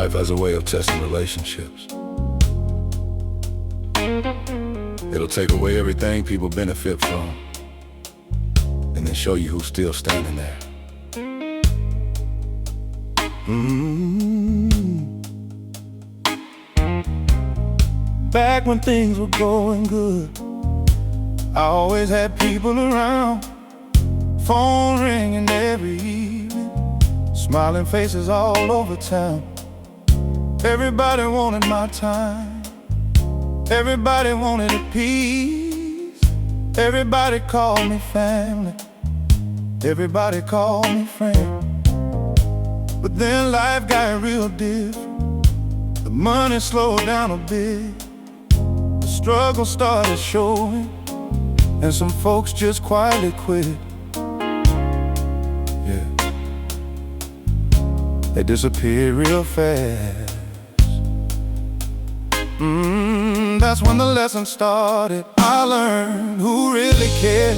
Life has a way of testing relationships. It'll take away everything people benefit from, and then show you who's still standing there. Back when things were going good, I always had people around. Phone ringing every evening, smiling faces all over town. Everybody wanted my time, everybody wanted a piece. Everybody called me family, everybody called me friend. But then life got real different. The money slowed down a bit, the struggle started showing, and some folks just quietly quit. Yeah, they disappeared real fast. That's when the lesson started. I learned who really cared.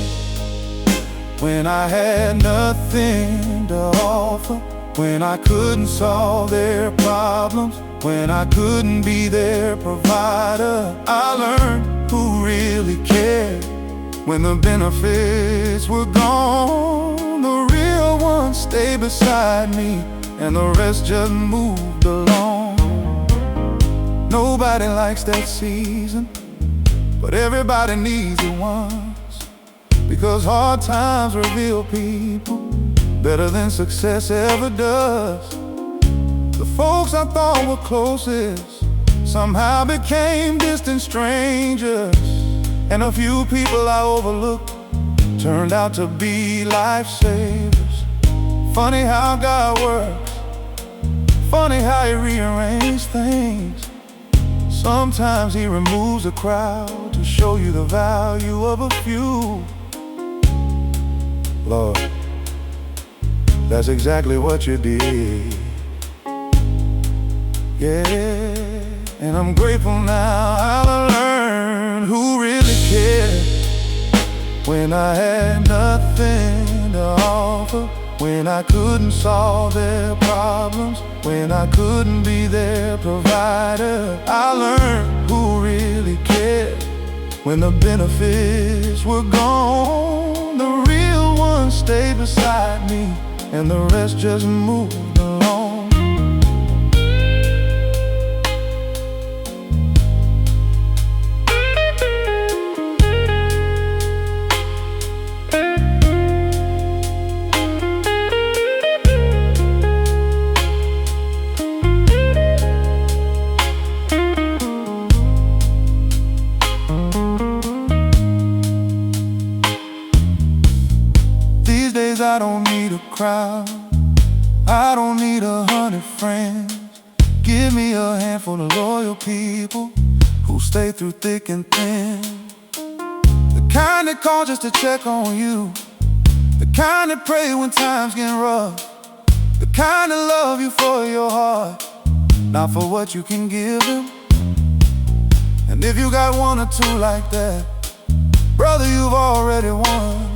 When I had nothing to offer, when I couldn't solve their problems, when I couldn't be their provider, I learned who really cared. When the benefits were gone, the real ones stayed beside me, and the rest just moved along. Nobody likes that season, but everybody needs it once, because hard times reveal people better than success ever does. The folks I thought were closest somehow became distant strangers, and a few people I overlooked turned out to be lifesavers. Funny how God works, funny how He rearranges things. Sometimes He removes a crowd to show you the value of a few. Lord, that's exactly what You did. Yeah, and I'm grateful now I learned who really cared. When I had nothing to offer, when I couldn't solve their problems, when I couldn't be their provider, I learned who really cared. When the benefits were gone, the real ones stayed beside me, and the rest just moved along. I don't need a crowd, I don't need 100 friends. Give me a handful of loyal people who stay through thick and thin. The kind that call just to check on you, the kind that pray when times get rough, the kind that love you for your heart, not for what you can give them. And if you got one or two like that, brother, you've already won.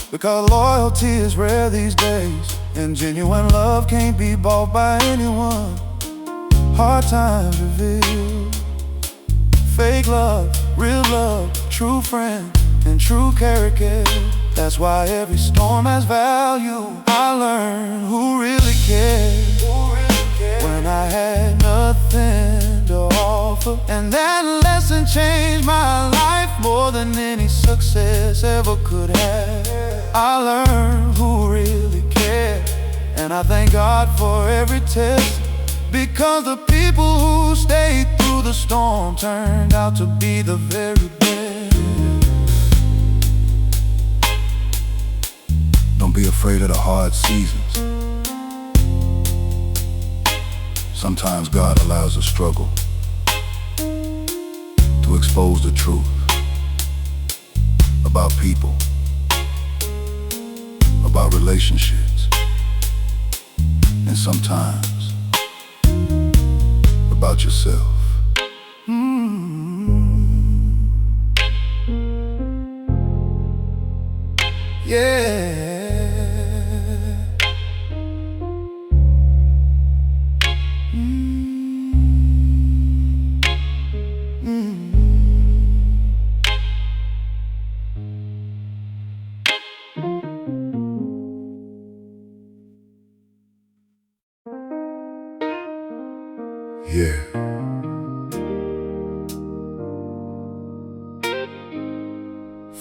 Because loyalty is rare these days, and genuine love can't be bought by anyone. Hard times reveal fake love, real love, true friend, and true character. That's why every storm has value. I learned who really cared. When I had nothing to offer, and that lesson changed my life more than any success ever could have. I learned who really cared, and I thank God for every test, because the people who stayed through the storm turned out to be the very best. Don't be afraid of the hard seasons. Sometimes God allows a struggle to expose the truth about people, about relationships, and sometimes about yourself. Yeah. Mm.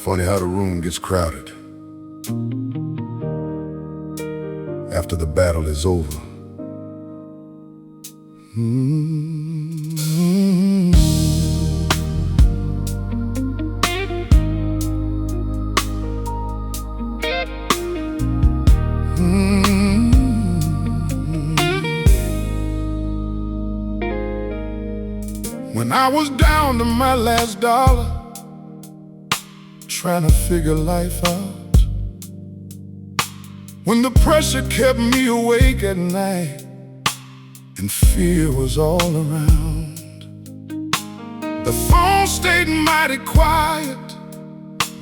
Funny how the room gets crowded after the battle is over. When I was down to my last dollar, trying to figure life out, when the pressure kept me awake at night and fear was all around, the phone stayed mighty quiet,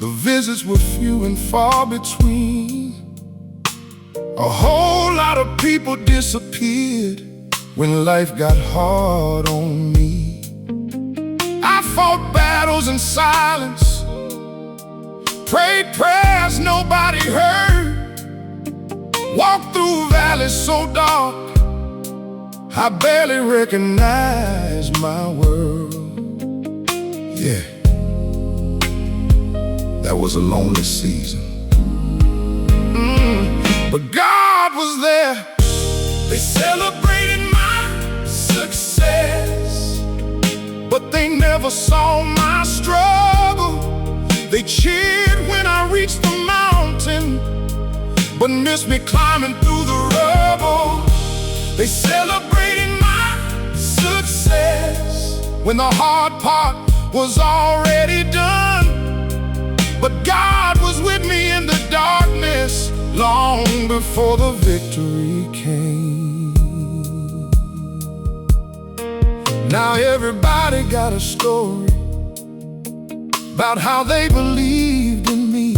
the visits were few and far between. A whole lot of people disappeared when life got hard on me. I fought battles in silence, prayed prayers nobody heard, walked through valleys so dark I barely recognized my world. Yeah, that was a lonely season. But God was there. They celebrated my success, but they never saw my struggle. They cheered when I reached the mountain, but missed me climbing through the rubble. They celebrated my success when the hard part was already done, but God was with me in the darkness long before the victory came. Now everybody got a story about how they believed in me.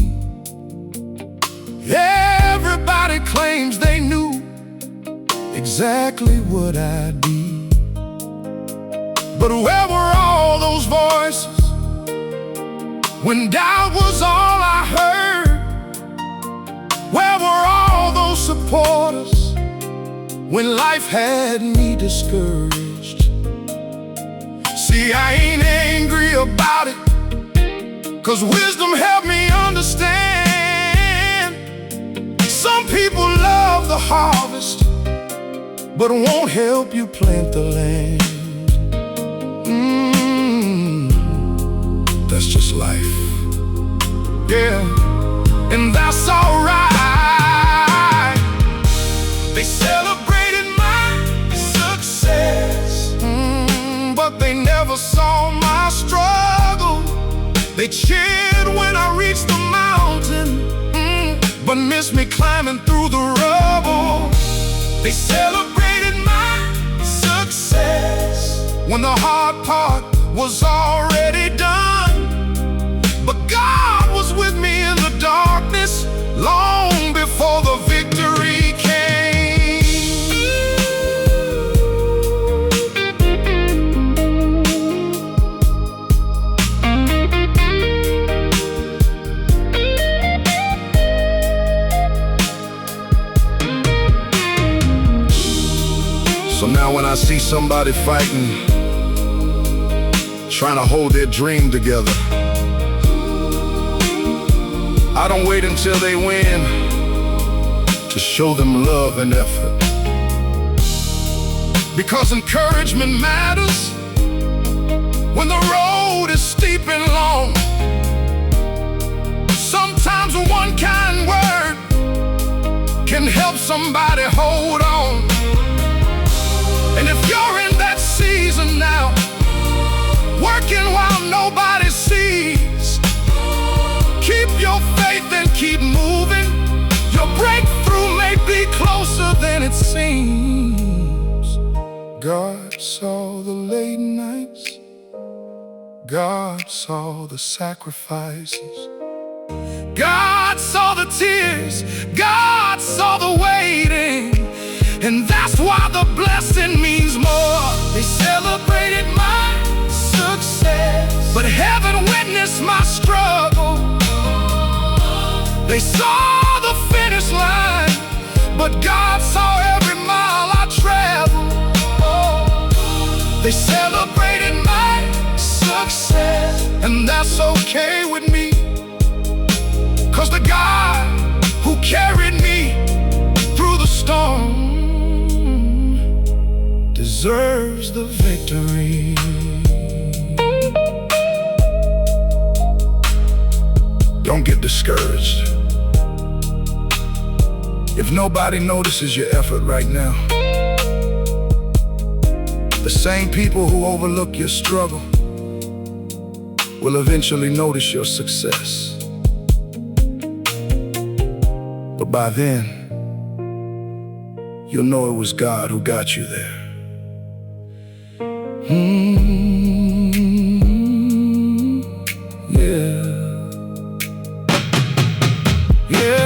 Everybody claims they knew exactly what I'd be. But where were all those voices when doubt was all I heard? Where were all those supporters when life had me discouraged? See, I ain't angry about it, 'cause wisdom helped me understand. Some people love the harvest, but won't help you plant the land. That's just life. Yeah, and that's alright. They celebrated my success, but they never saw my struggle. They cheered when I reached the mountain, but missed me climbing through the rubble. They celebrated my success when the hard part was already done, but God was with me in the darkness long before the victory came. So now when I see somebody fighting, trying to hold their dream together, I don't wait until they win to show them love and effort, because encouragement matters when the road is steep and long. Sometimes one kind word can help somebody hold on. And if you're in that season now, working while nobody sees, keep your faith and keep moving. Your breakthrough may be closer than it seems. God saw the late nights, God saw the sacrifices, God saw the tears, God saw the waiting, and that's why the blessing means more. They celebrated my success, but heaven witnessed my struggle. They saw the finish line, but God saw every mile I traveled. They celebrated my success, and that's okay with me, deserves the victory. Don't get discouraged. If nobody notices your effort right now, the same people who overlook your struggle will eventually notice your success. But by then, you'll know it was God who got you there. Yeah. Yeah.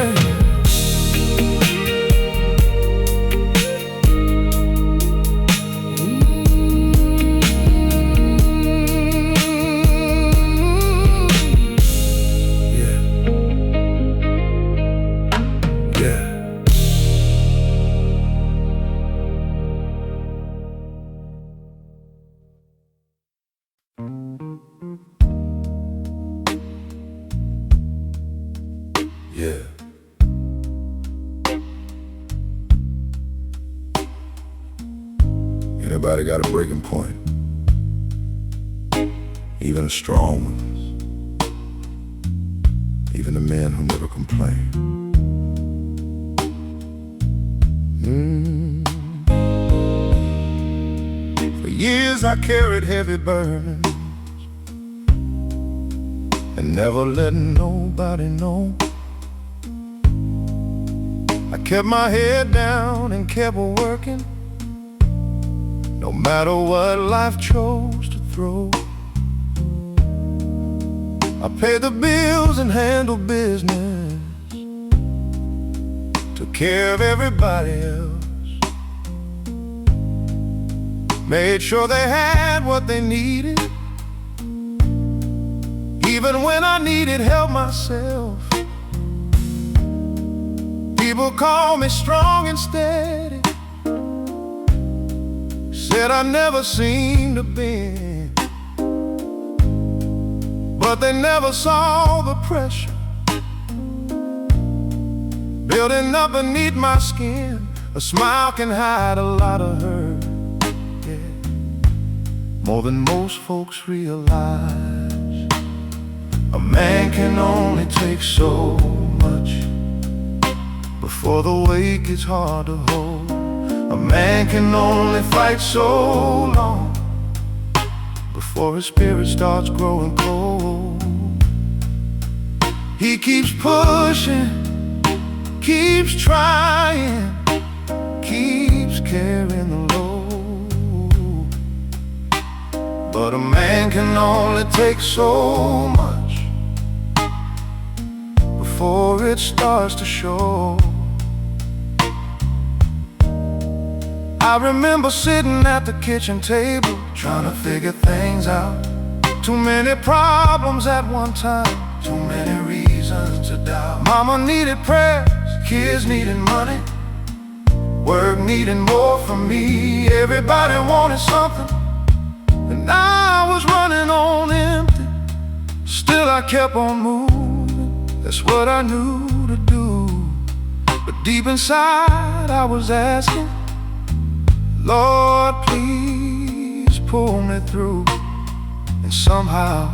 Yeah. Anybody got a breaking point? Even the strong ones. Even the men who never complain. For years I carried heavy burdens and never let nobody know. I kept my head down and kept working, no matter what life chose to throw. I paid the bills and handled business, took care of everybody else, made sure they had what they needed, even when I needed help myself. People call me strong and steady, said I never seemed to bend, but they never saw the pressure building up beneath my skin. A smile can hide a lot of hurt, yeah, more than most folks realize. A man can only take so much before the weight gets hard to hold. A man can only fight so long before his spirit starts growing cold. He keeps pushing, keeps trying, keeps carrying the load. But a man can only take so much before it starts to show. I remember sitting at the kitchen table, trying to figure things out. Too many problems at one time, too many reasons to doubt. Mama needed prayers, kids needed money, work needed more from me. Everybody wanted something, and I was running on empty. Still I kept on moving, that's what I knew to do. But deep inside I was asking, Lord, please pull me through. And somehow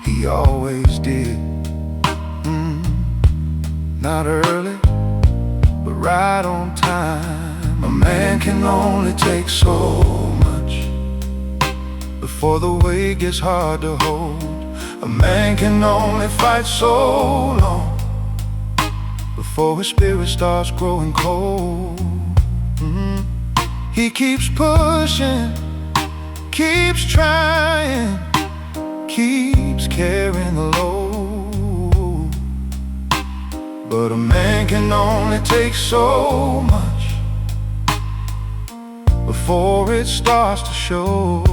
He always did. Not early, but right on time. A man can only take so much before the weight gets hard to hold. A man can only fight so long before his spirit starts growing cold. He keeps pushing, keeps trying, keeps carrying the load. But a man can only take so much before it starts to show.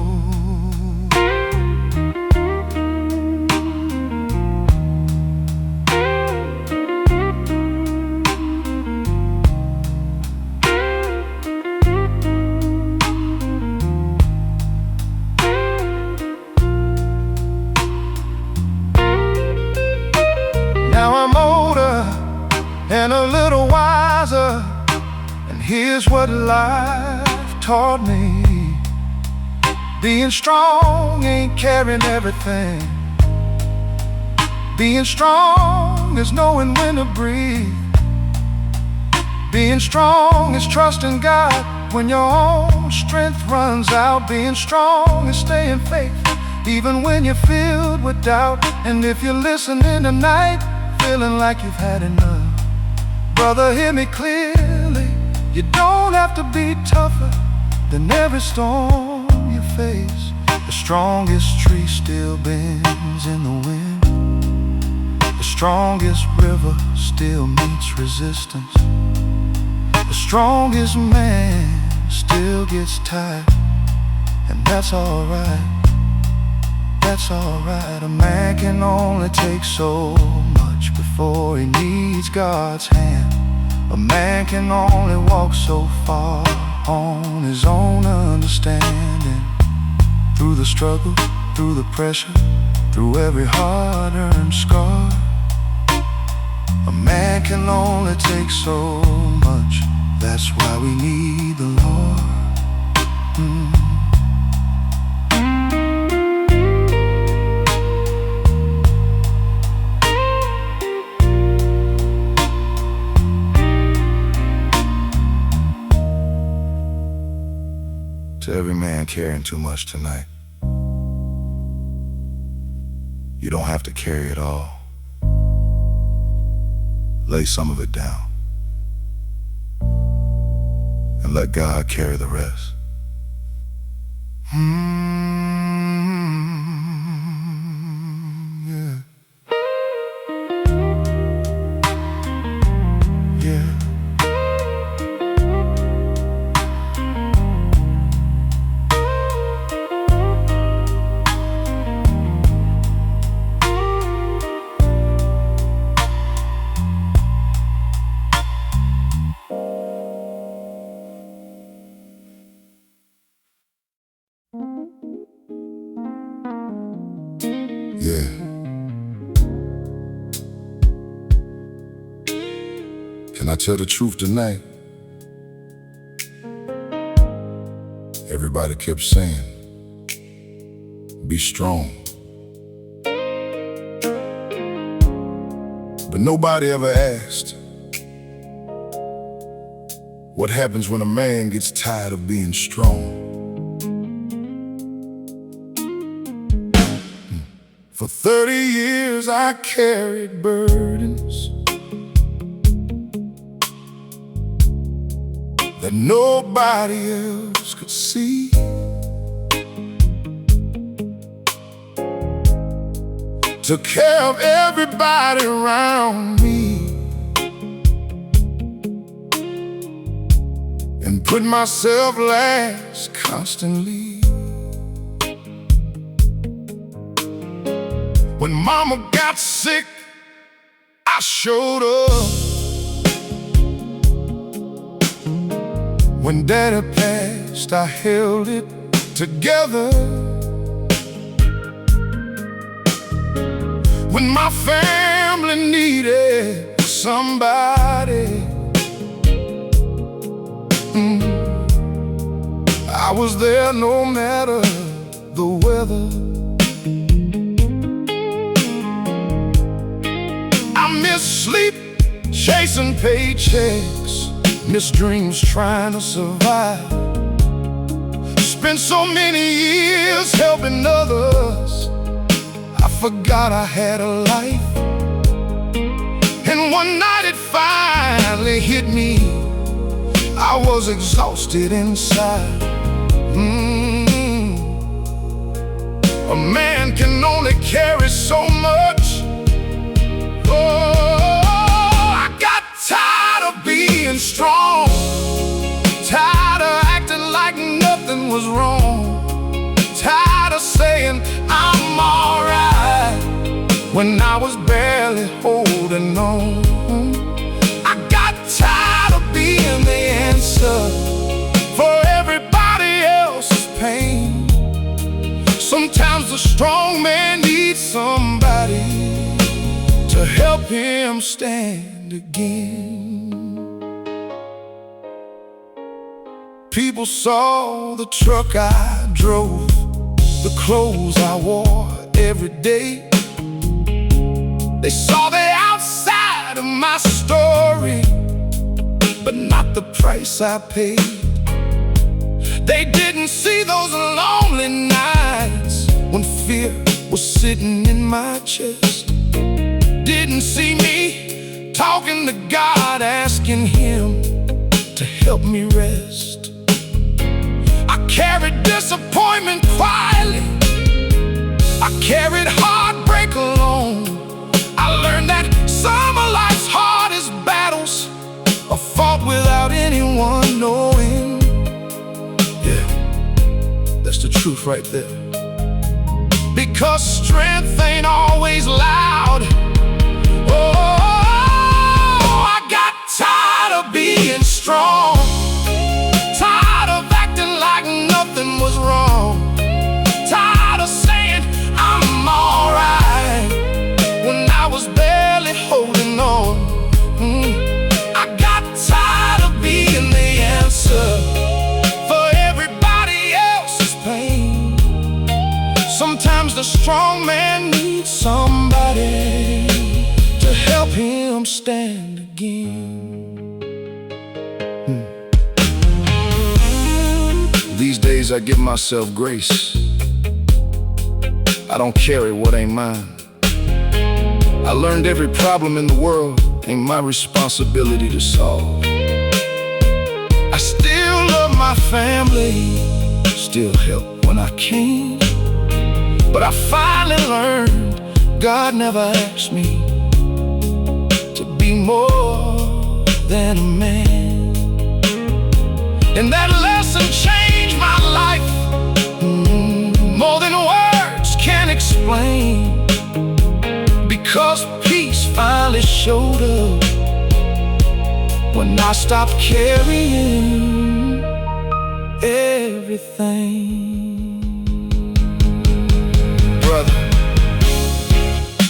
And a little wiser, and here's what life taught me. Being strong ain't carrying everything. Being strong is knowing when to breathe. Being strong is trusting God when your own strength runs out. Being strong is staying faithful even when you're filled with doubt. And if you're listening tonight, feeling like you've had enough, brother, hear me clearly. You don't have to be tougher than every storm you face. The strongest tree still bends in the wind. The strongest river still meets resistance. The strongest man still gets tired, and that's alright. That's alright. A man can only take so much before he needs God's hand. A man can only walk so far on his own understanding. Through the struggle, through the pressure, through every hard-earned scar, a man can only take so much. That's why we need the Lord. To every man carrying too much tonight, you don't have to carry it all. Lay some of it down and let God carry the rest. Yeah. Yeah. Yeah. Can I tell the truth tonight? Everybody kept saying, be strong. But nobody ever asked, what happens when a man gets tired of being strong? For 30 years I carried burdens that nobody else could see. Took care of everybody around me and put myself last constantly. When mama got sick, I showed up. When daddy passed, I held it together. When my family needed somebody, I was there no matter the weather. I miss sleep, chasing paychecks, miss dreams trying to survive. Spent so many years helping others, I forgot I had a life. And one night it finally hit me, I was exhausted inside. A man can only carry so much. I got tired of being strong, tired of acting like nothing was wrong, tired of saying I'm alright when I was barely holding on. I got tired of being the answer for everybody else's pain. Sometimes the strong man needs somebody to help him stand again. People saw the truck I drove, the clothes I wore every day. They saw the outside of my story, but not the price I paid. They didn't see those lonely nights when fear was sitting in my chest. Didn't see me talking to God, asking Him to help me rest. I carried disappointment quietly, I carried heartbreak alone. I learned that some of life's hardest battles are fought without anyone knowing. Yeah, that's the truth right there. Because strength ain't always loud. Oh, I got tired of being strong, tired of acting like nothing was wrong, tired of saying I'm alright when I was barely holding on. I got tired of being the answer for everybody else's pain. Sometimes the strong man needs somebody to help him stand again. These days I give myself grace. I don't carry what ain't mine. I learned every problem in the world ain't my responsibility to solve. I still love my family, still help when I can. But I finally learned God never asked me to be more than a man. And that lesson changed my life more than words can explain. Because peace finally showed up when I stopped carrying everything. Brother,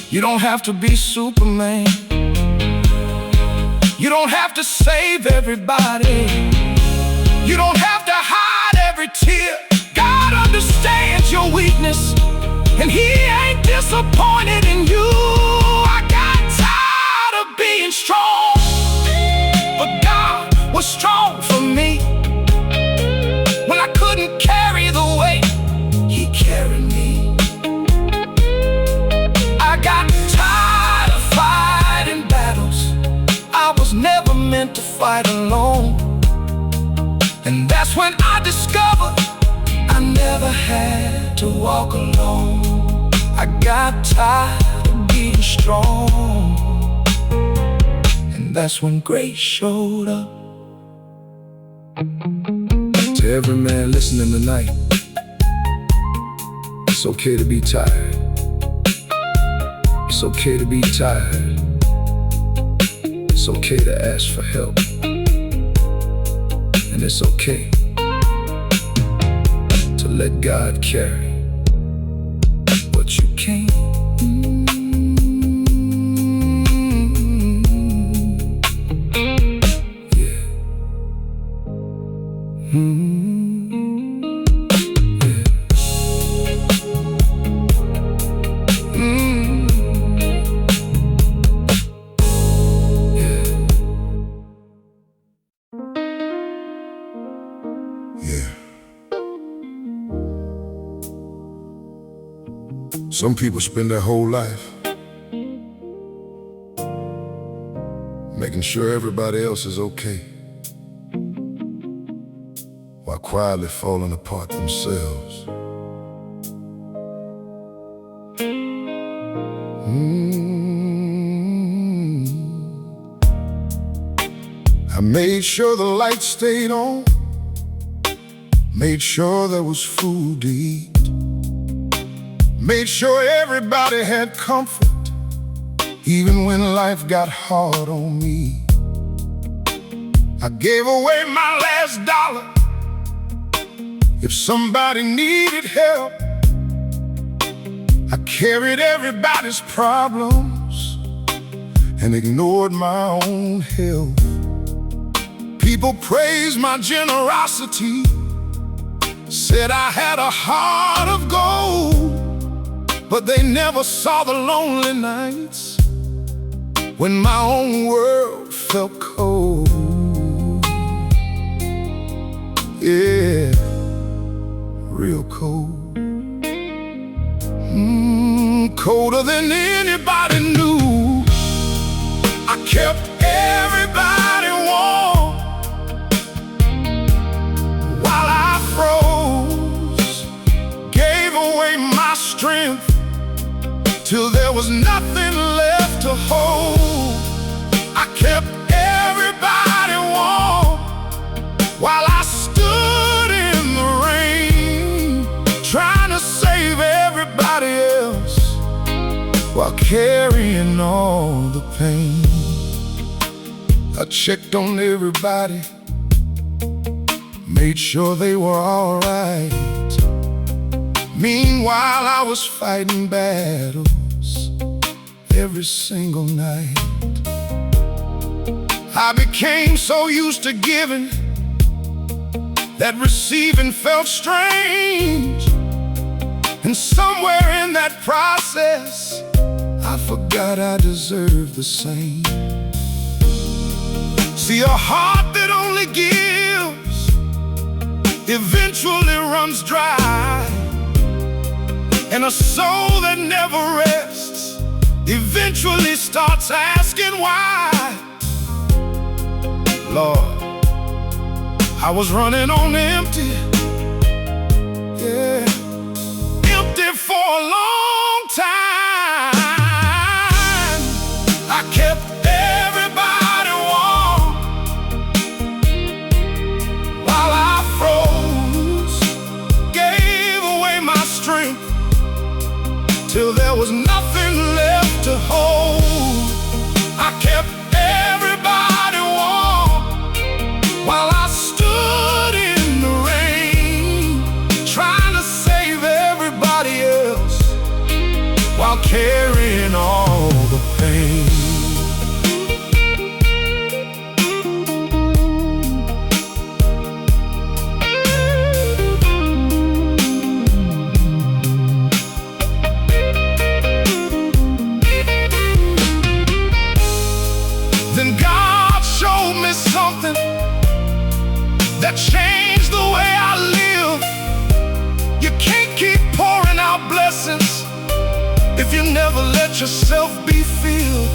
you don't have to be Superman. You don't have to save everybody. You don't have to hide every tear. God understands your weakness, and He ain't disappointed in you. I got tired of being strong, but God was strong for me. When I couldn't carry the weight, He carried me. I got tired of fighting battles I was never meant to fight alone. And that's when I discovered I never had to walk alone. I got tired of being strong, and that's when grace showed up. To every man listening tonight, it's okay to be tired. It's okay to be tired. It's okay to ask for help. And it's okay to let God carry what you can't. Yeah. Some people spend their whole life making sure everybody else is okay, while quietly falling apart themselves. I made sure the lights stayed on, made sure there was food to eat, made sure everybody had comfort, even when life got hard on me. I gave away my last dollar if somebody needed help. I carried everybody's problems and ignored my own health. People praised my generosity, said I had a heart of gold, but they never saw the lonely nights when my own world felt cold. Yeah, real cold. Colder than anybody knew. I kept everybody warm while I froze, gave away my strength till there was nothing left to hold. I kept everybody warm while I stood in the rain, trying to save everybody else while carrying all the pain. I checked on everybody, made sure they were all right. Meanwhile, I was fighting battles every single night. I became so used to giving that receiving felt strange. And somewhere in that process, I forgot I deserved the same. See, a heart that only gives eventually runs dry, and a soul that never rests eventually starts asking why. Lord, I was running on empty, yeah, empty for a long time. I kept everybody warm while I froze, gave away my strength till there was nothing left to hold. I kept everybody warm while I stood in the rain, trying to save everybody else while carrying all the pain. Then God showed me something that changed the way I live. You can't keep pouring out blessings if you never let yourself be filled.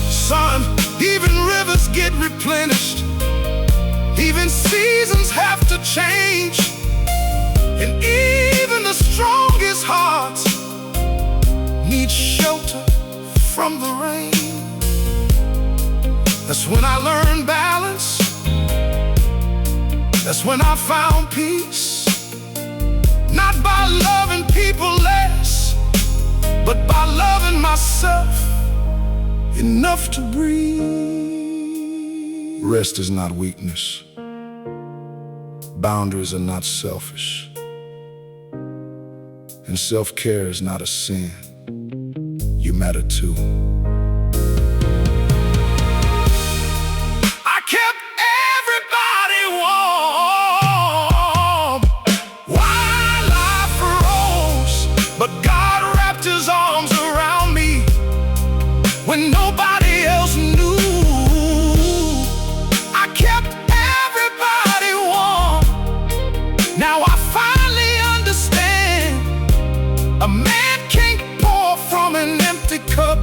Son, even rivers get replenished, even seasons have to change, and even the strongest hearts need shelter from the rain. That's when I learned balance. That's when I found peace. Not by loving people less, but by loving myself enough to breathe. Rest is not weakness. Boundaries are not selfish. And self-care is not a sin. You matter too. I kept everybody warm while I froze, but God wrapped His arms around me when nobody else knew. I kept everybody warm. Now I finally understand, a man can't pour from an empty cup.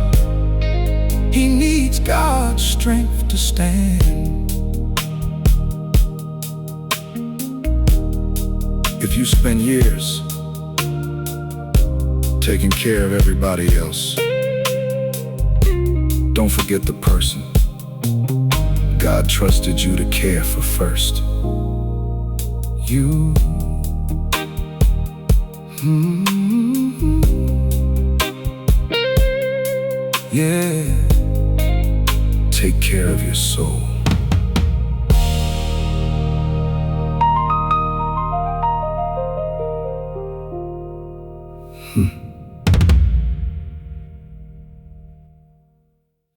He needs God's strength to stand. If you spend years taking care of everybody else, don't forget the person God trusted you to care for first. You. Yeah. Take care of your soul. Hmm.